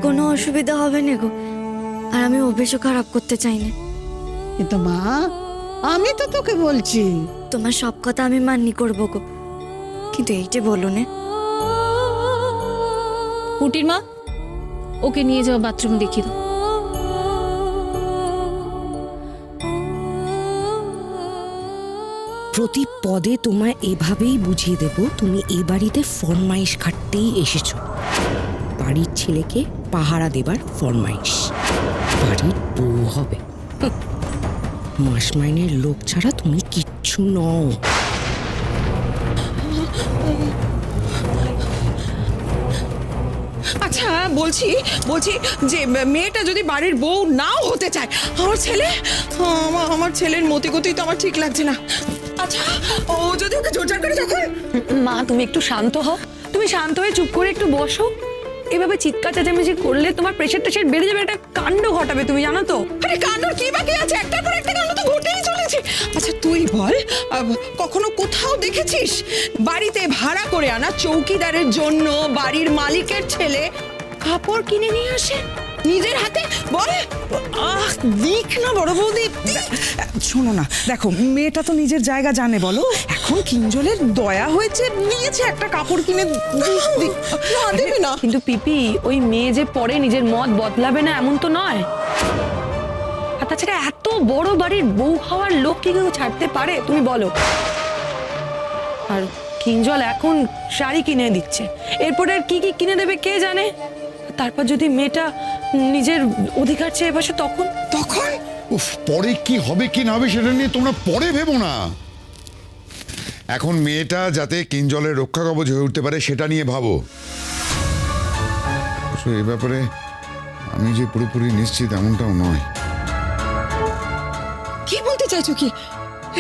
কোনো অসুবিধা হবে না গো, আর আমি অভ্যেসও খারাপ করতে চাই না। কিন্তু মা, আমি তো তোকে বলছি। তোমার সব কথা আমি মান্য করবো গো, কিন্তু এইটা বলো না। পুটির মা, ওকে নিয়ে যাও বাথরুম দেখিয়ে দাও। প্রতি পদে তোমায় এভাবেই বুঝিয়ে দেব, তুমি এই বাড়িতে ফরমাইশ খাটতেই এসেছো। বাড়ির ছেলেকে পাহারা দেবার ফরমাইশ। বাড়ির বউ হবে। মাস মাইনের লোক ছাড়া তুমি কিচ্ছু নও। আচ্ছা বলছি যে মেয়েটা যদি বাড়ির বউ নাও হতে চায়, আমার ছেলের মতিগতি তো আমার ঠিক লাগছে না। আচ্ছা ও যদি ওকে জোরজার করে যখন। মা তুমি একটু শান্ত হও, তুমি শান্ত হয়ে চুপ করে একটু বসো। এভাবে চিৎকার চেঁচামেচি করলে তোমার প্রেশার টেশার বেড়ে যাবে, একটা কাণ্ড ঘটাবে, তুমি জানো তো। আরে কাণ্ডর কি বাকি আছে, একটার পর একটা কাণ্ড তো ঘটেই চলেছে। আচ্ছা তুই বল, কখনো কোথাও দেখেছিস বাড়িতে ভাড়া করে আনা চৌকিদারের জন্য বাড়ির মালিকের ছেলে কাপড় কিনে নিয়ে আসে নিজের হাতে? বল। দিক না বড় বৌদি, শোনো না, দেখো মেয়েটা তো নিজের জায়গা জানে, বলো এখন কিঞ্জলের দয়া হয়েছে, নিয়েছে একটা কাপড় কিনে দেবে না। কিন্তু পিপি, ওই মেয়ে যে পরে নিজের মত বদলাবে না এমন তো নয়। আর তাছাড়া এত বড় বাড়ির বউ হওয়ার লোক কি কেউ ছাড়তে পারে তুমি বলো? আর কিঞ্জল এখন শাড়ি কিনে দিচ্ছে, এরপরে আর কি কি কিনে দেবে কে জানে। তারপর যদি মেয়েটা নিজের অধিকার চেয়ে বসে তখন তখন উফ, পরে কি হবে কি না হবে সেটা নিয়ে তোমরা পরে ভেবো না। এখন মেয়েটা যাতে কিঞ্জলের রক্ষা কবচ হয়ে উঠতে পারে সেটা নিয়ে ভাবো। এ ব্যাপারে আমি যে পুরোপুরি নিশ্চিত এমনটাও নয়। কি বলতে চাইছো? কি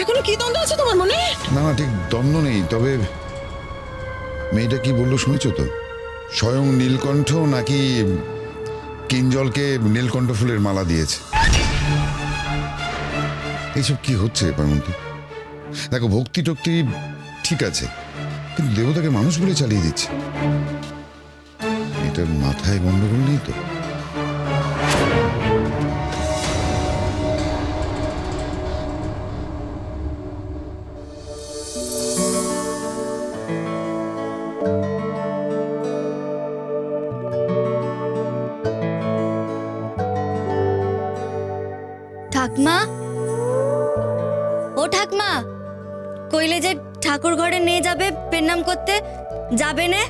এখনো কি দ্বন্দ্ব আছে তোমার মনে? না না, ঠিক দ্বন্দ্ব নেই, তবে মেয়েটা কি বললো শুনেছো তো? স্বয়ং নীলকণ্ঠ নাকি কিঞ্জলকে নীলকণ্ঠ ফুলের মালা দিয়েছে। এইসব কি হচ্ছে পায়মন্তী? দেখো ভক্তি টক্তি ঠিক আছে, কিন্তু দেবতাকে মানুষ বলে চালিয়ে দিচ্ছে। এটার মাথায় গন্ডগোল নেই তো? ঠাকমা, ও ঠাকমা, কইলে যে ঠাকুর ঘরে নিয়ে যাবে প্রণাম করতে, যাবে না?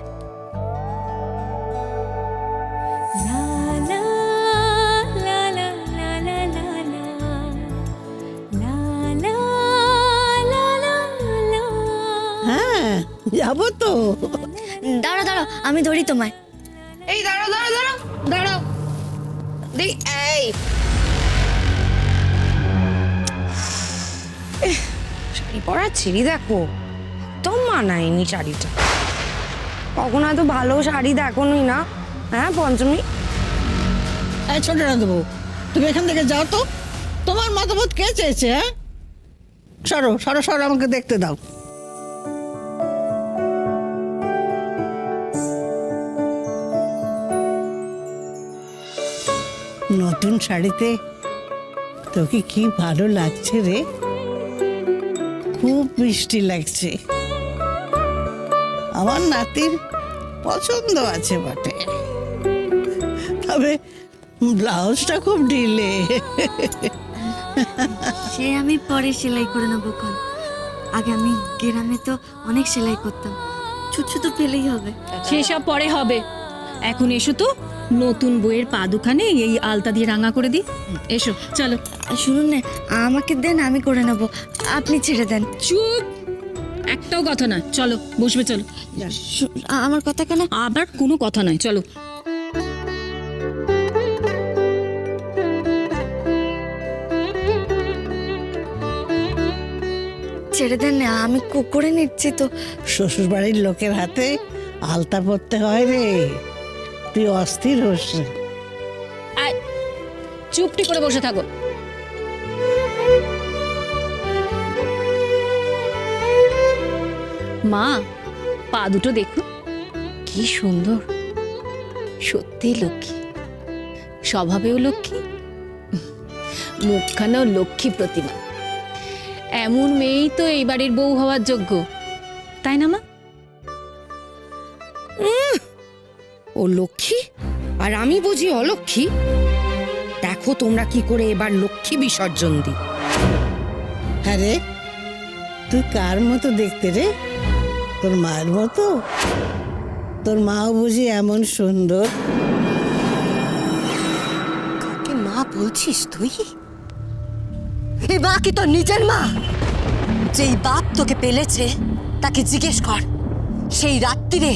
হ্যাঁ, যাবো তো। দাঁড়াও দাঁড়াও, আমি ধরি তোমায়। এই দাঁড়াও দাঁড়াও দাঁড়াও দাঁড়াও এই শাড়ি পরা ছিঁড়ি দেখো, তো মানায়নি শাড়িটা। কখনো এত ভালো শাড়ি দেখোনি না, হ্যাঁ পঞ্চমী? এই ছোট না দেবো, তুমি এখান থেকে যাও তো। তোমার মতামত কে চেয়েছে? হ্যাঁ, সরো সরো সরো, আমাকে দেখতে দাও। নতুন শাড়িতে তোকে কি ভালো লাগছে রে, খুব মিষ্টি লাগছে। আমার নাতির পছন্দ আছে বটে, তবে ব্লাউজটা খুব ঢিলে। সে আমি পরে সেলাই করে নেবো কোন, আগে আমি গ্রামে তো অনেক সেলাই করতাম, ছোট ছোট পেলেই হবে। সেসব পরে হবে, এখন এসো তো, নতুন বইয়ের পা দুখানে এই আলতা দিয়ে রাঙা করে দিই। এসো চলো। শুনুন না, আমাকে দেন, আমি করে নেবো, আপনি ছেড়ে দেন। চুপ, একটাও কথা না, চলো বসবে, চলো। আমার কথা কেন? আবার কোনো কথা নয়, চলো। ছেড়ে দেন না, আমি করে নিচ্ছি তো। শ্বশুর বাড়ির লোকের হাতে আলতা পরতে হয় রে, তুই অস্থির হোস না। চুপটি করে বসে থাকো। মা, পা দুটো দেখুন কি সুন্দর, সত্যি লক্ষ্মী। স্বভাবেও লক্ষ্মী, মুখখানাও লক্ষ্মী প্রতিমা। এমন মেয়েই তো এই বাড়ির বউ হওয়ার যোগ্য, তাই না মা? ও লক্ষ্মী আর আমি বুঝি অলক্ষ্মী? দেখো তোমরা কি করে এবার লক্ষ্মী বিসর্জন দিই। আরে তুই কার মতো দেখতে রে? তোর মায়ের মতো? তোর মাও বুঝি এমন সুন্দর? কাকে মা বলছিস তুই? এই মা কি তোর নিজের মা? যেই বাপ তোকে পেলেছে তাকে জিজ্ঞেস কর সেই রাত্রিরে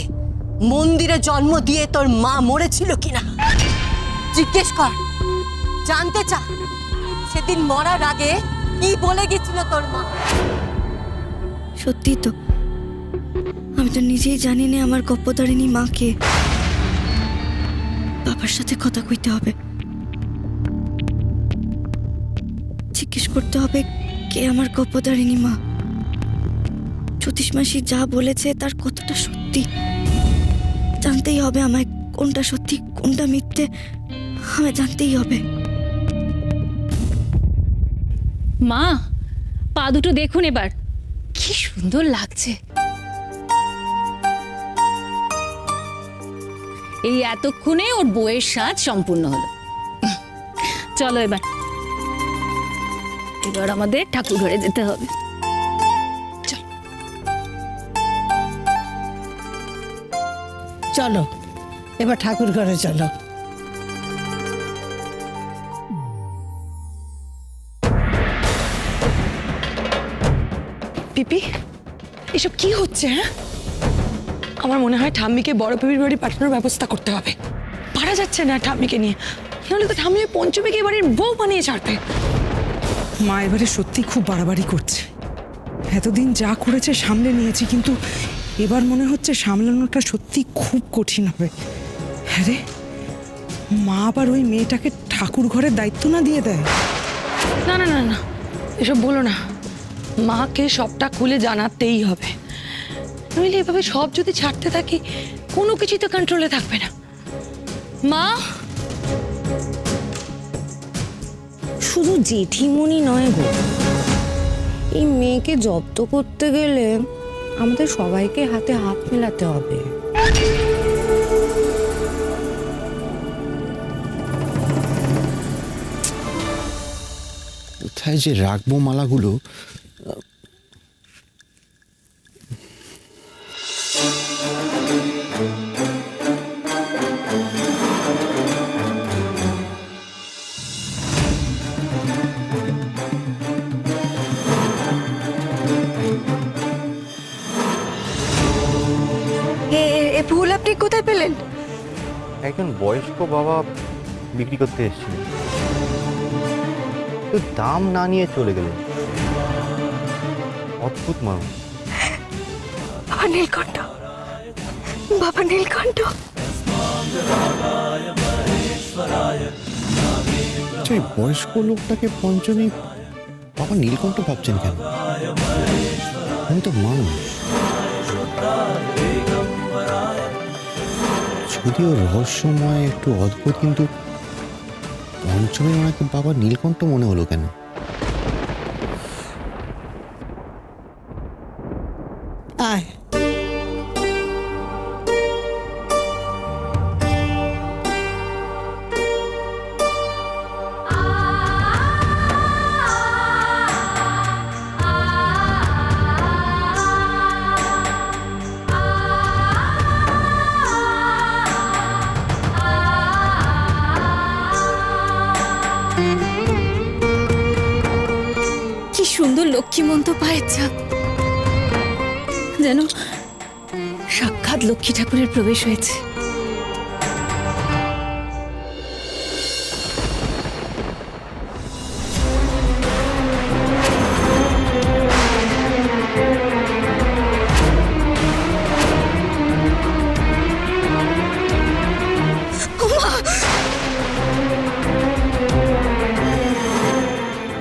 মন্দিরে জন্ম দিয়ে তোর মা মরেছিল কিনা। জিজ্ঞেস কর, জানতে চা সেদিন মরার আগে কি বলে গেছিল তোর মা। সত্যি তো, আমি তো নিজেই জানি না আমার গপ্পদারিণী মাকে। বাবার সাথে কথা কইতে হবে, জিজ্ঞেস করতে হবে কে আমার গপ্পদারিণী মা। জ্যোতিষ মাসি যা বলেছে তার কতটা সত্যি জানতেই হবে আমায়। কোনটা সত্যি কোনটা মিথ্যে আমায় জানতেই হবে। মা, পা দুটো দেখুন এবার, কি সুন্দর লাগছে। এই এতক্ষণে ওর বউয়ের সাজ সম্পূর্ণ হলো। চলো এবার এবার আমাদের ঠাকুর ঘরে যেতে হবে। চলো এবার ঠাকুর ঘরে চলো। পিপি, এসব কি হচ্ছে? হ্যাঁ, আমার মনে হয় ঠাম্মিকে বড় পিপির বাড়ি পাঠানোর ব্যবস্থা করতে হবে। পারা যাচ্ছে না ঠাম্মিকে নিয়ে, নাহলে তো ঠাম্মি পঞ্চমীকে এবারের বউ বানিয়ে ছাড়বে। মা এবারে সত্যি খুব বাড়াবাড়ি করছে। এতদিন যা করেছে সামলে নিয়েছি, কিন্তু এবার মনে হচ্ছে সামলানোটা সত্যি খুব কঠিন হবে। হ্যাঁ রে, মা আবার ওই মেয়েটাকে ঠাকুর ঘরের দায়িত্ব না দিয়ে দেয়? না না না না, এসব বলো না। মাকে সবটা খুলে জানাতেই হবে, নইলে এভাবে সব যদি ছাড়তে থাকি কোনো কিছুই তো কন্ট্রোলে থাকবে না। মা, শুধু জেঠিমণি নয় গো, এই মেয়েকে জব্দ করতে গেলে আমাদের সবাইকে হাতে হাত মেলাতে হবে। কোথায় যে রাখবো মালাগুলো? এ ফুল আপনি কোথায় পেলেন? একজন বয়স্ক বাবা বিক্রি করতে এসেছিলেন, তো দাম না নিয়ে চলে গেলেন। অদ্ভুত মানুষ। বাবা নীলকণ্ঠ, বাবা নীলকণ্ঠ। আচ্ছা, এই বয়স্ক লোকটাকে পঞ্চমী বাবা নীলকণ্ঠ ভাবছেন কেন? আমি তো মানুষ। যদিও রহস্যময়, একটু অদ্ভুত, কিন্তু পঞ্চমী ওনাকে বাবা নীলকণ্ঠ মনে হলো কেন? আয় কি সুন্দর লক্ষ্মীমন্ত পায়ের ছাপ, যেন সাক্ষাৎ লক্ষ্মী ঠাকুরের প্রবেশ হয়েছে।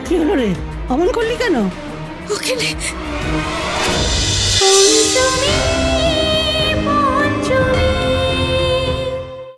কি হলো রে, অমন করলি কেন? ওখানে পঞ্চমী